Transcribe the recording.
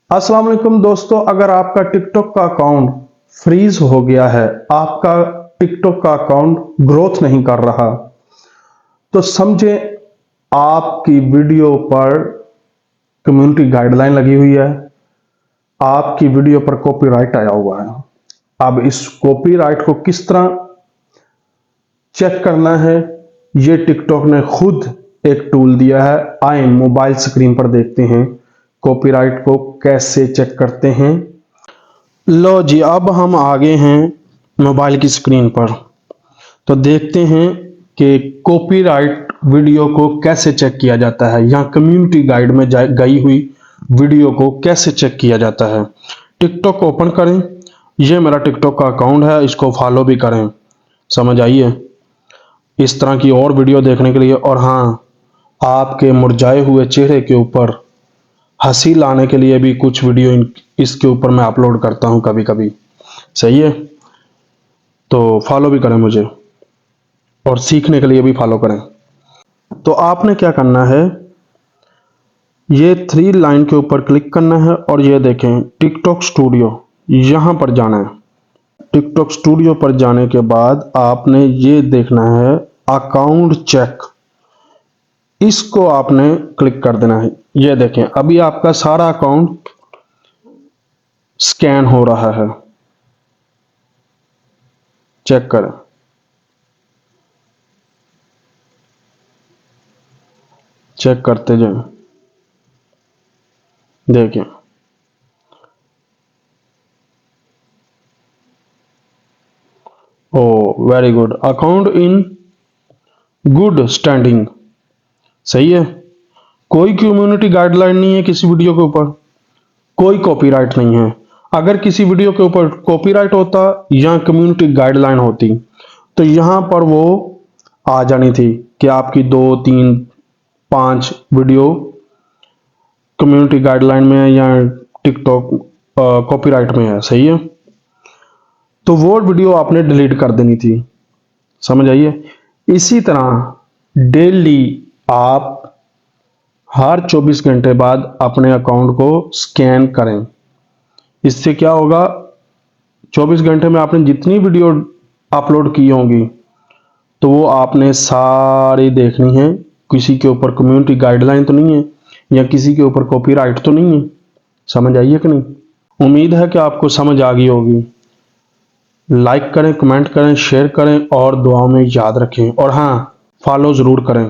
अस्सलाम वालेकुम दोस्तों, अगर आपका टिकटॉक का अकाउंट फ्रीज हो गया है, आपका टिकटॉक का अकाउंट ग्रोथ नहीं कर रहा, तो समझे आपकी वीडियो पर कम्युनिटी गाइडलाइन लगी हुई है, आपकी वीडियो पर कॉपीराइट आया हुआ है। अब इस कॉपीराइट को किस तरह चेक करना है, ये टिकटॉक ने खुद एक टूल दिया है। आए मोबाइल स्क्रीन पर देखते हैं कॉपीराइट को कैसे चेक करते हैं। लो जी, अब हम आगे हैं मोबाइल की स्क्रीन पर, तो देखते हैं कि कॉपीराइट वीडियो को कैसे चेक किया जाता है। यहाँ कम्युनिटी गाइड में गई हुई वीडियो को कैसे चेक किया जाता है। टिकटॉक ओपन करें, ये मेरा टिकटॉक का अकाउंट है, इसको फॉलो भी करें। समझ आइए, इस तरह की और वीडियो देखने के लिए। और हाँ, आपके मुरझाए हुए चेहरे के ऊपर हंसी लाने के लिए भी कुछ वीडियो इसके ऊपर मैं अपलोड करता हूं कभी कभी। सही है, तो फॉलो भी करें मुझे और सीखने के लिए भी फॉलो करें। तो आपने क्या करना है, ये 3 लाइन के ऊपर क्लिक करना है और ये देखें टिकटॉक स्टूडियो, यहां पर जाना है। टिकटॉक स्टूडियो पर जाने के बाद आपने ये देखना है अकाउंट चेक, इसको आपने क्लिक कर देना है। ये देखें अभी आपका सारा अकाउंट स्कैन हो रहा है, चेक करें। चेक करते जाएं, देखें oh very good, account in good standing. सही है, कोई कम्युनिटी गाइडलाइन नहीं है किसी वीडियो के ऊपर, कोई कॉपीराइट नहीं है। अगर किसी वीडियो के ऊपर कॉपीराइट होता या कम्युनिटी गाइडलाइन होती तो यहां पर वो आ जानी थी कि आपकी 2, 3, 5 वीडियो कम्युनिटी गाइडलाइन में है या टिकटॉक कॉपीराइट में है। सही है, तो वो वीडियो आपने डिलीट कर देनी थी। समझ आइए। इसी तरह डेली आप हर 24 घंटे बाद अपने अकाउंट को स्कैन करें। इससे क्या होगा, 24 घंटे में आपने जितनी वीडियो अपलोड की होंगी तो वो आपने सारी देखनी है। किसी के ऊपर कम्युनिटी गाइडलाइन तो नहीं है या किसी के ऊपर कॉपीराइट तो नहीं है। समझ आइए कि नहीं। उम्मीद है कि आपको समझ आ गई होगी। लाइक करें, कमेंट करें, शेयर करें और दुआओं में याद रखें। और हाँ, फॉलो ज़रूर करें।